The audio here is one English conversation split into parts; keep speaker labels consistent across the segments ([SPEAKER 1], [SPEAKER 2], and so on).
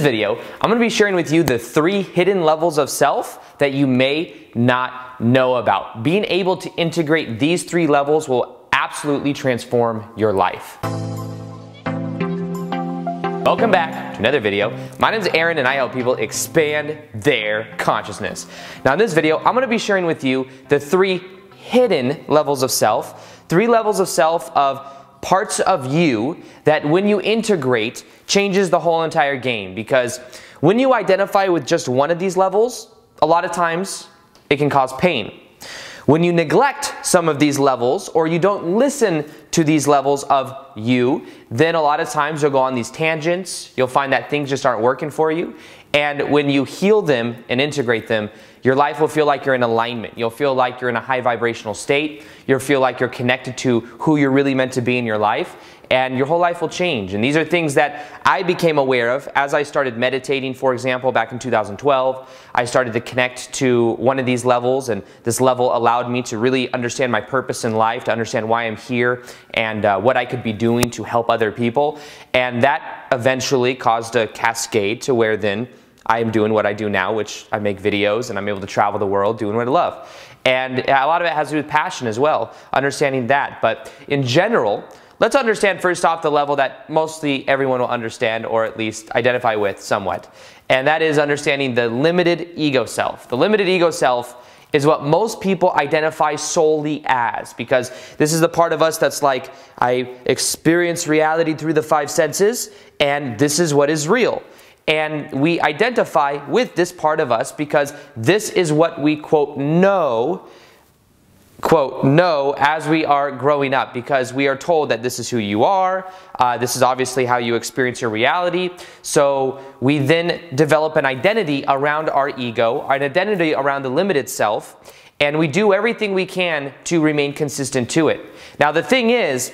[SPEAKER 1] video, I'm going to be sharing with you the 3 hidden levels of self that you may not know about. Being able to integrate these 3 levels will absolutely transform your life. Welcome back to another video. My name is Aaron and I help people expand their consciousness. Now in this video, I'm going to be sharing with you the 3 hidden levels of self, 3 levels of self of parts of you that when you integrate changes the whole entire game, because when you identify with just one of these levels, a lot of times it can cause pain. When you neglect some of these levels or you don't listen to these levels of you, then a lot of times you'll go on these tangents, you'll find that things just aren't working for you, and when you heal them and integrate them, your life will feel like you're in alignment. You'll feel like you're in a high vibrational state. You'll feel like you're connected to who you're really meant to be in your life, and your whole life will change. And these are things that I became aware of as I started meditating, for example, back in 2012. I started to connect to one of these levels, and this level allowed me to really understand my purpose in life, to understand why I'm here, and what I could be doing to help other people. And that eventually caused a cascade to where then I am doing what I do now, which I make videos and I'm able to travel the world doing what I love. And a lot of it has to do with passion as well, understanding that. But in general, let's understand first off the level that mostly everyone will understand, or at least identify with somewhat. And that is understanding the limited ego self. The limited ego self is what most people identify solely as, because this is the part of us that's like, I experience reality through the 5 senses, and this is what is real. And we identify with this part of us because this is what we, quote, know as we are growing up, because we are told that this is who you are, this is obviously how you experience your reality. So we then develop an identity around our ego, an identity around the limited self, and we do everything we can to remain consistent to it. Now the thing is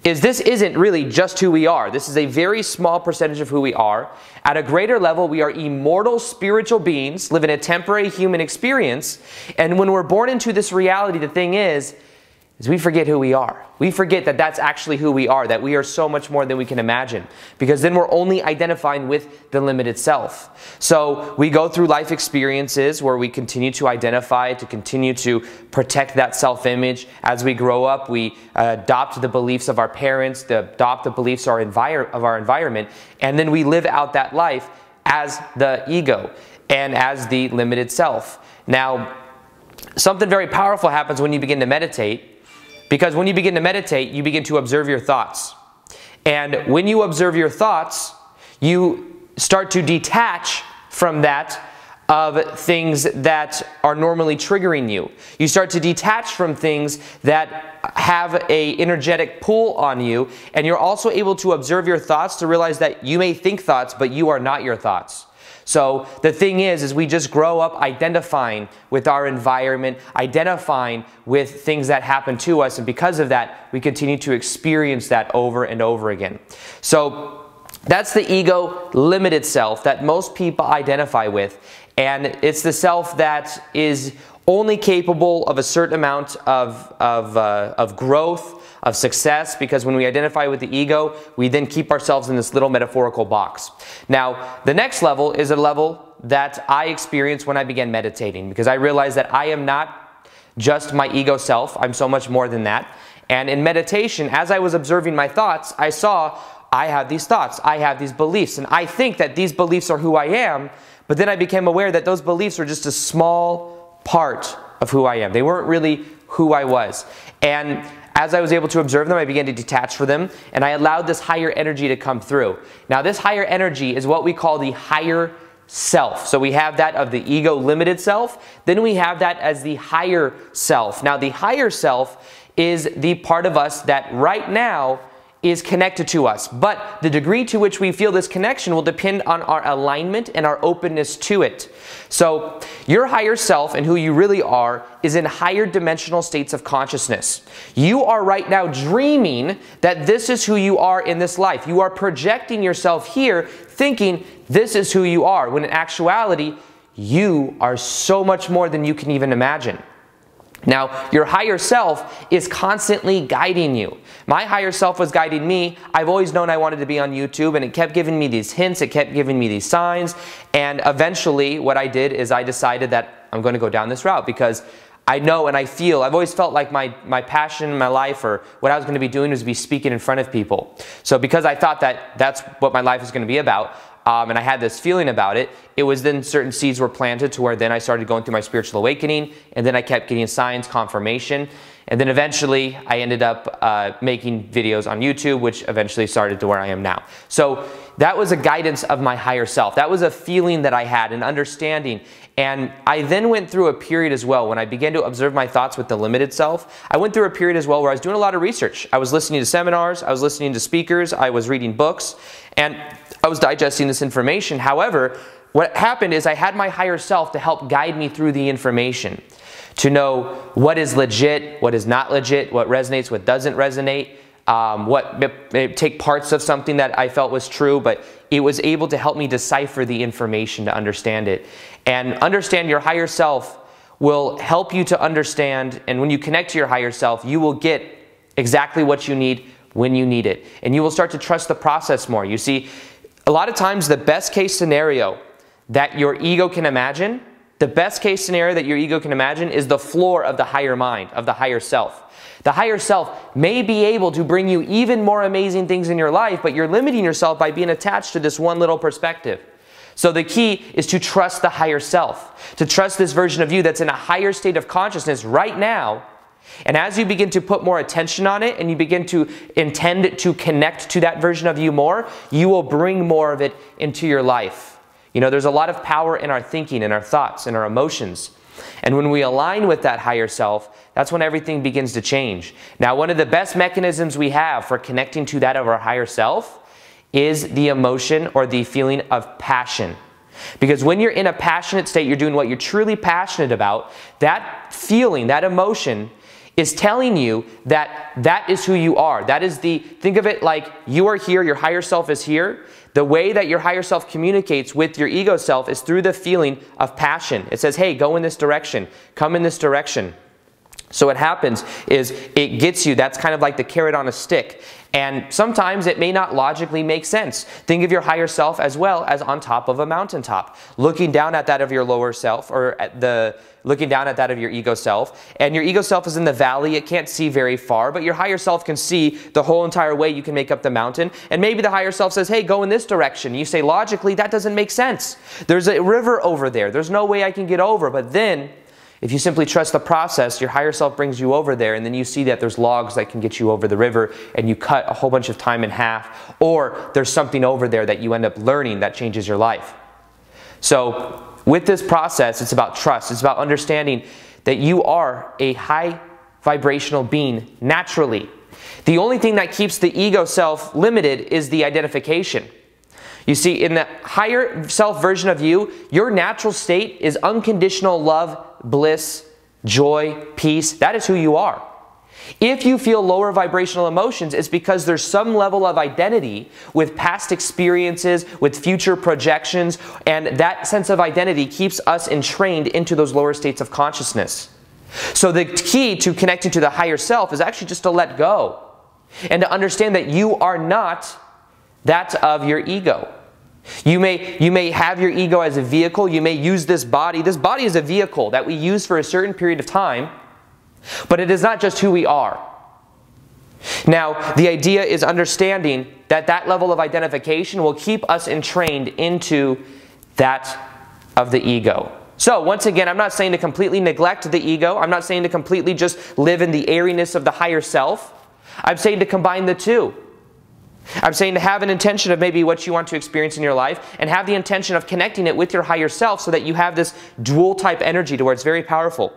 [SPEAKER 1] this isn't really just who we are. This is a very small percentage of who we are. At a greater level, we are immortal spiritual beings living a temporary human experience. And when we're born into this reality, the thing is we forget who we are. We forget that that's actually who we are, that we are so much more than we can imagine, because then we're only identifying with the limited self. So we go through life experiences where we continue to identify, to continue to protect that self-image. As we grow up, we adopt the beliefs of our parents, adopt the beliefs of our environment, and then we live out that life as the ego and as the limited self. Now, something very powerful happens when you begin to meditate. Because when you begin to meditate, you begin to observe your thoughts. And when you observe your thoughts, you start to detach from that of things that are normally triggering you. You start to detach from things that have an energetic pull on you, and you're also able to observe your thoughts to realize that you may think thoughts, but you are not your thoughts. So the thing is we just grow up identifying with our environment, identifying with things that happen to us, and because of that, we continue to experience that over and over again. So that's the ego limited self that most people identify with, and it's the self that is only capable of a certain amount of growth, of success, because when we identify with the ego, we then keep ourselves in this little metaphorical box. Now, the next level is a level that I experienced when I began meditating, because I realized that I am not just my ego self, I'm so much more than that. And in meditation, as I was observing my thoughts, I saw I have these thoughts, I have these beliefs, and I think that these beliefs are who I am, but then I became aware that those beliefs are just a small part of who I am. They weren't really who I was. And as I was able to observe them, I began to detach from them, and I allowed this higher energy to come through. Now, this higher energy is what we call the higher self. So we have that of the ego limited self, then we have that as the higher self. Now, the higher self is the part of us that right now is connected to us, but the degree to which we feel this connection will depend on our alignment and our openness to it. So your higher self and who you really are is in higher dimensional states of consciousness. You are right now dreaming that this is who you are in this life. You are projecting yourself here thinking this is who you are, when in actuality you are so much more than you can even imagine. Now, your higher self is constantly guiding you. My higher self was guiding me. I've always known I wanted to be on YouTube, and it kept giving me these hints, it kept giving me these signs, and eventually what I did is I decided that I'm going to go down this route because I know and I feel, I've always felt like my passion in my life, or what I was going to be doing, was to be speaking in front of people. So because I thought that that's what my life is going to be about, and I had this feeling about it, it was then certain seeds were planted to where then I started going through my spiritual awakening, and then I kept getting signs, confirmation, and then eventually I ended up making videos on YouTube, which eventually started to where I am now. So that was a guidance of my higher self. That was a feeling that I had, an understanding. And I then went through a period as well when I began to observe my thoughts with the limited self. I went through a period as well where I was doing a lot of research. I was listening to seminars, I was listening to speakers, I was reading books, and I was digesting this information. However, what happened is I had my higher self to help guide me through the information, to know what is legit, what is not legit, what resonates, what doesn't resonate, take parts of something that I felt was true, but it was able to help me decipher the information to understand it. And understand your higher self will help you to understand, and when you connect to your higher self, you will get exactly what you need when you need it. And you will start to trust the process more. You see, a lot of times the best case scenario that your ego can imagine, the best case scenario that your ego can imagine is the floor of the higher mind, of the higher self. The higher self may be able to bring you even more amazing things in your life, but you're limiting yourself by being attached to this one little perspective. So the key is to trust the higher self, to trust this version of you that's in a higher state of consciousness right now. And as you begin to put more attention on it and you begin to intend to connect to that version of you more, you will bring more of it into your life. You know, there's a lot of power in our thinking, in our thoughts, in our emotions. And when we align with that higher self, that's when everything begins to change. Now, one of the best mechanisms we have for connecting to that of our higher self is the emotion or the feeling of passion. Because when you're in a passionate state, you're doing what you're truly passionate about, that feeling, that emotion is telling you that that is who you are. That is think of it like you are here, your higher self is here. The way that your higher self communicates with your ego self is through the feeling of passion. It says, hey, go in this direction, come in this direction. So what happens is it gets you, that's kind of like the carrot on a stick. And sometimes it may not logically make sense. Think of your higher self as well as on top of a mountaintop, looking down at that of your lower self, or looking down at that of your ego self. And your ego self is in the valley. It can't see very far, but your higher self can see the whole entire way you can make up the mountain. And maybe the higher self says, hey, go in this direction. You say, logically, that doesn't make sense. There's a river over there. There's no way I can get over. But then, if you simply trust the process, your higher self brings you over there, and then you see that there's logs that can get you over the river, and you cut a whole bunch of time in half, or there's something over there that you end up learning that changes your life. So with this process, it's about trust. It's about understanding that you are a high vibrational being naturally. The only thing that keeps the ego self limited is the identification. You see, in the higher self version of you, your natural state is unconditional love, bliss, joy, peace. That is who you are. If you feel lower vibrational emotions, it's because there's some level of identity with past experiences, with future projections, and that sense of identity keeps us entrained into those lower states of consciousness. So the key to connecting to the higher self is actually just to let go and to understand that you are not that of your ego. You may have your ego as a vehicle. You may use this body. This body is a vehicle that we use for a certain period of time, but it is not just who we are. Now, the idea is understanding that that level of identification will keep us entrained into that of the ego. So, once again, I'm not saying to completely neglect the ego. I'm not saying to completely just live in the airiness of the higher self. I'm saying to combine the two. I'm saying to have an intention of maybe what you want to experience in your life, and have the intention of connecting it with your higher self so that you have this dual type energy to where it's very powerful.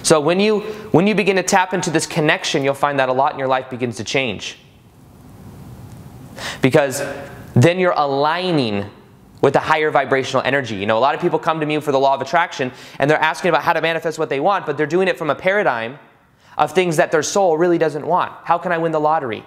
[SPEAKER 1] So when you begin to tap into this connection, you'll find that a lot in your life begins to change. Because then you're aligning with a higher vibrational energy. You know, a lot of people come to me for the law of attraction, and they're asking about how to manifest what they want, but they're doing it from a paradigm of things that their soul really doesn't want. How can I win the lottery?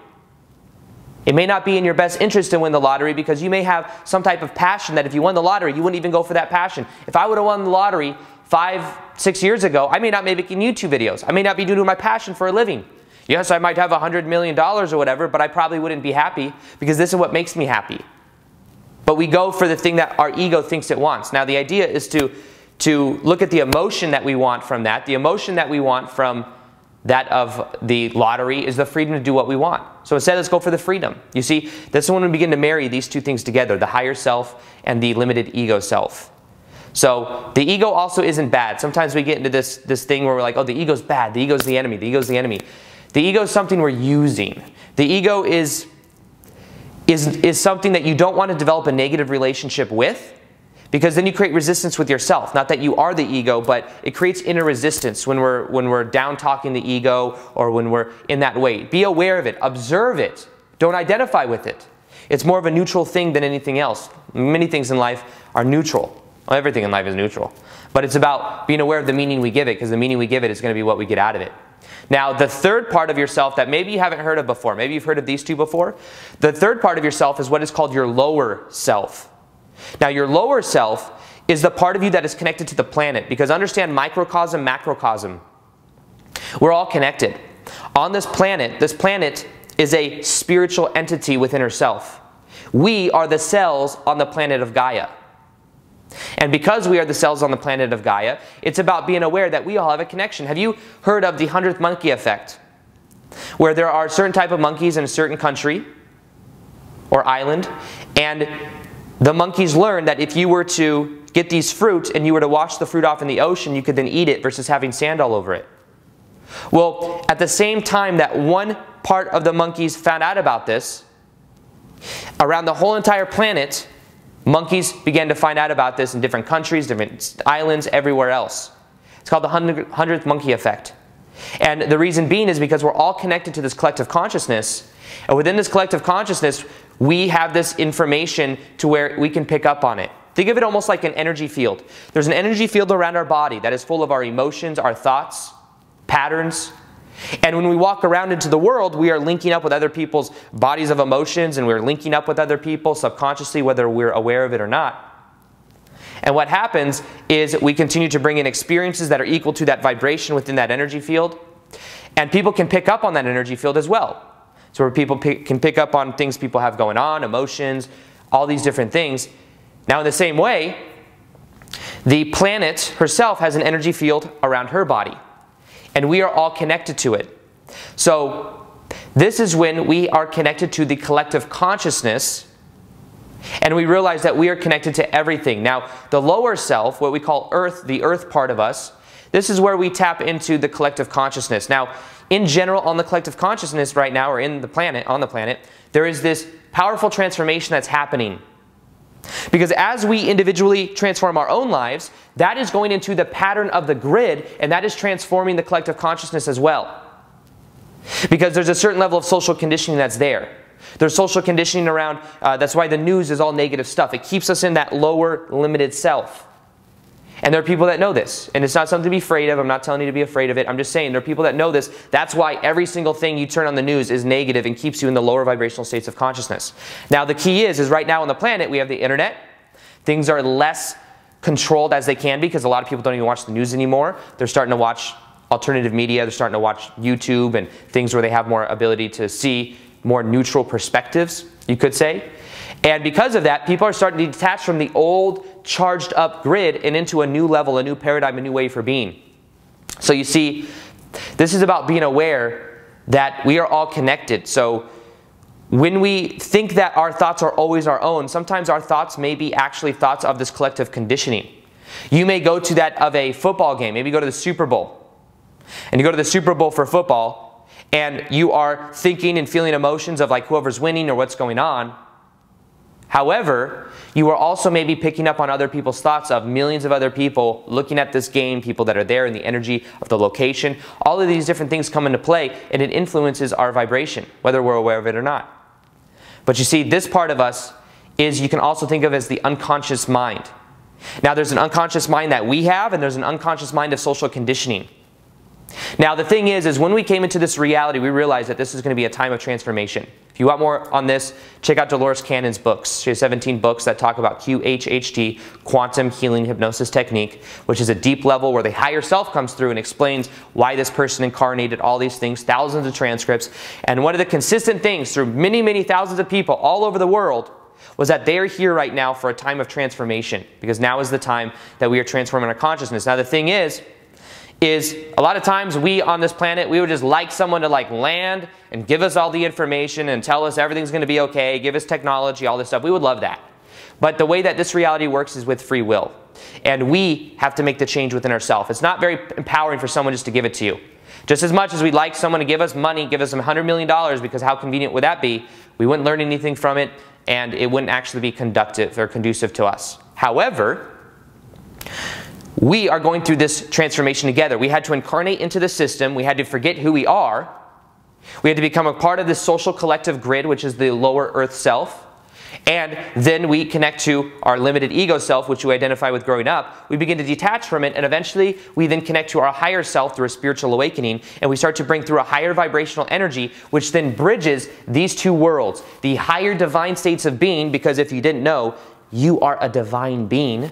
[SPEAKER 1] It may not be in your best interest to win the lottery, because you may have some type of passion that if you won the lottery, you wouldn't even go for that passion. If I would have won the lottery 5, 6 years ago, I may not be making YouTube videos. I may not be doing my passion for a living. Yes, I might have $100 million or whatever, but I probably wouldn't be happy because this is what makes me happy. But we go for the thing that our ego thinks it wants. Now, the idea is to look at the emotion that we want from that. The emotion that we want from that of the lottery is the freedom to do what we want. So instead, let's go for the freedom. You see, this is when we begin to marry these two things together, the higher self and the limited ego self. So the ego also isn't bad. Sometimes we get into this thing where we're like, oh, the ego's bad, the ego's the enemy, the ego's the enemy. The ego is something we're using. The ego is something that you don't want to develop a negative relationship with, because then you create resistance with yourself. Not that you are the ego, but it creates inner resistance when we're down talking the ego or when we're in that way. Be aware of it. Observe it. Don't identify with it. It's more of a neutral thing than anything else. Many things in life are neutral. Well, everything in life is neutral. But it's about being aware of the meaning we give it, because the meaning we give it is going to be what we get out of it. Now, the third part of yourself that maybe you haven't heard of before, maybe you've heard of these two before, the third part of yourself is what is called your lower self. Now, your lower self is the part of you that is connected to the planet, because understand microcosm, macrocosm. We're all connected. On this planet is a spiritual entity within herself. We are the cells on the planet of Gaia. And because we are the cells on the planet of Gaia, it's about being aware that we all have a connection. Have you heard of the 100th monkey effect? Where there are certain type of monkeys in a certain country or island, and the monkeys learn that if you were to get these fruit and you were to wash the fruit off in the ocean, you could then eat it versus having sand all over it. Well, at the same time that one part of the monkeys found out about this, around the whole entire planet, monkeys began to find out about this in different countries, different islands, everywhere else. It's called the 100th monkey effect. And the reason being is because we're all connected to this collective consciousness. And within this collective consciousness, we have this information to where we can pick up on it. Think of it almost like an energy field. There's an energy field around our body that is full of our emotions, our thoughts, patterns. And when we walk around into the world, we are linking up with other people's bodies of emotions, and we're linking up with other people subconsciously, whether we're aware of it or not. And what happens is we continue to bring in experiences that are equal to that vibration within that energy field. And people can pick up on that energy field as well. So where people can pick up on things people have going on, emotions, all these different things. Now in the same way, the planet herself has an energy field around her body. And we are all connected to it. So this is when we are connected to the collective consciousness, and we realize that we are connected to everything. Now, the lower self, what we call earth, the earth part of us, this is where we tap into the collective consciousness. Now, in general, on the collective consciousness right now, or in the planet, on the planet, there is this powerful transformation that's happening. Because as we individually transform our own lives, that is going into the pattern of the grid, and that is transforming the collective consciousness as well. Because there's a certain level of social conditioning that's there. There's social conditioning around, that's why the news is all negative stuff. It keeps us in that lower, limited self. And there are people that know this. And it's not something to be afraid of. I'm not telling you to be afraid of it. I'm just saying there are people that know this. That's why every single thing you turn on the news is negative and keeps you in the lower vibrational states of consciousness. Now the key is right now on the planet we have the internet. Things are less controlled as they can be, because a lot of people don't even watch the news anymore. They're starting to watch alternative media. They're starting to watch YouTube and things where they have more ability to see more neutral perspectives, you could say. And because of that, people are starting to detach from the old, charged up grid and into a new level, a new paradigm, a new way for being. So you see, this is about being aware that we are all connected. So when we think that our thoughts are always our own, sometimes our thoughts may be actually thoughts of this collective conditioning. You may go to that of a football game, maybe go to the Super Bowl. And you go to the Super Bowl for football, and you are thinking and feeling emotions of like whoever's winning or what's going on. However, you are also maybe picking up on other people's thoughts of millions of other people looking at this game, people that are there in the energy of the location. All of these different things come into play, and it influences our vibration, whether we're aware of it or not. But you see, this part of us is, you can also think of as the unconscious mind. Now there's an unconscious mind that we have, and there's an unconscious mind of social conditioning. Now the thing is when we came into this reality, we realized that this is going to be a time of transformation. If you want more on this, check out Dolores Cannon's books. She has 17 books that talk about QHHT, Quantum Healing Hypnosis Technique, which is a deep level where the higher self comes through and explains why this person incarnated, all these things, thousands of transcripts. And one of the consistent things through many, many thousands of people all over the world was that they are here right now for a time of transformation, because now is the time that we are transforming our consciousness. Now the thing is a lot of times we on this planet, we would just like someone to land and give us all the information and tell us everything's going to be okay, give us technology, all this stuff. We would love that. But the way that this reality works is with free will. And we have to make the change within ourselves. It's not very empowering for someone just to give it to you. Just as much as we'd like someone to give us money, give us $100 million, because how convenient would that be? We wouldn't learn anything from it, and it wouldn't actually be conductive or conducive to us. However, we are going through this transformation together. We had to incarnate into the system. We had to forget who we are. We had to become a part of this social collective grid, which is the lower earth self. And then we connect to our limited ego self, which we identify with growing up. We begin to detach from it, and eventually we then connect to our higher self through a spiritual awakening, and we start to bring through a higher vibrational energy, which then bridges these two worlds, the higher divine states of being, because if you didn't know, you are a divine being.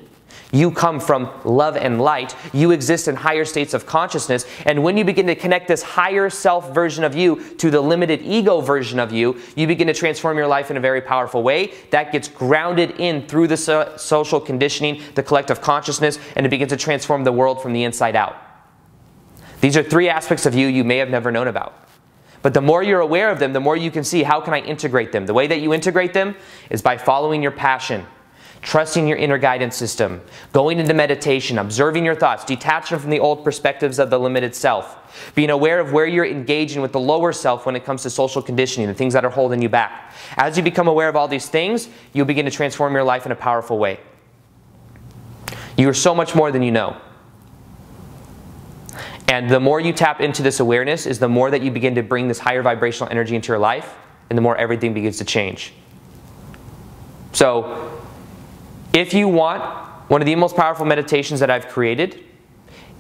[SPEAKER 1] You come from love and light. You exist in higher states of consciousness. And when you begin to connect this higher self version of you to the limited ego version of you, you begin to transform your life in a very powerful way. That gets grounded in through the social conditioning, the collective consciousness, and it begins to transform the world from the inside out. These are three aspects of you you may have never known about. But the more you're aware of them, the more you can see, how can I integrate them? The way that you integrate them is by following your passion, trusting your inner guidance system, going into meditation, observing your thoughts, detaching from the old perspectives of the limited self, being aware of where you're engaging with the lower self when it comes to social conditioning, the things that are holding you back. As you become aware of all these things, you'll begin to transform your life in a powerful way. You are so much more than you know. And the more you tap into this awareness is the more that you begin to bring this higher vibrational energy into your life, and the more everything begins to change. So, if you want, one of the most powerful meditations that I've created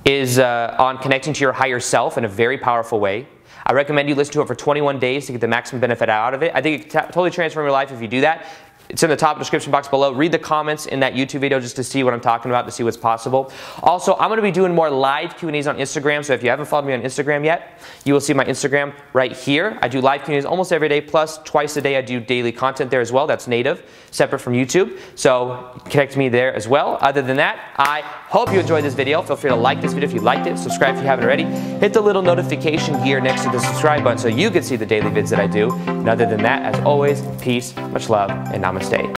[SPEAKER 1] is on connecting to your higher self in a very powerful way. I recommend you listen to it for 21 days to get the maximum benefit out of it. I think it can totally transform your life if you do that. It's in the top description box below. Read the comments in that YouTube video just to see what I'm talking about, to see what's possible. Also, I'm going to be doing more live Q&As on Instagram, so if you haven't followed me on Instagram yet, you will see my Instagram right here. I do live Q&As almost every day, plus twice a day I do daily content there as well. That's native, separate from YouTube, so connect me there as well. Other than that, I hope you enjoyed this video. Feel free to like this video if you liked it, subscribe if you haven't already, hit the little notification gear next to the subscribe button so you can see the daily vids that I do. And other than that, as always, peace, much love, and namaste.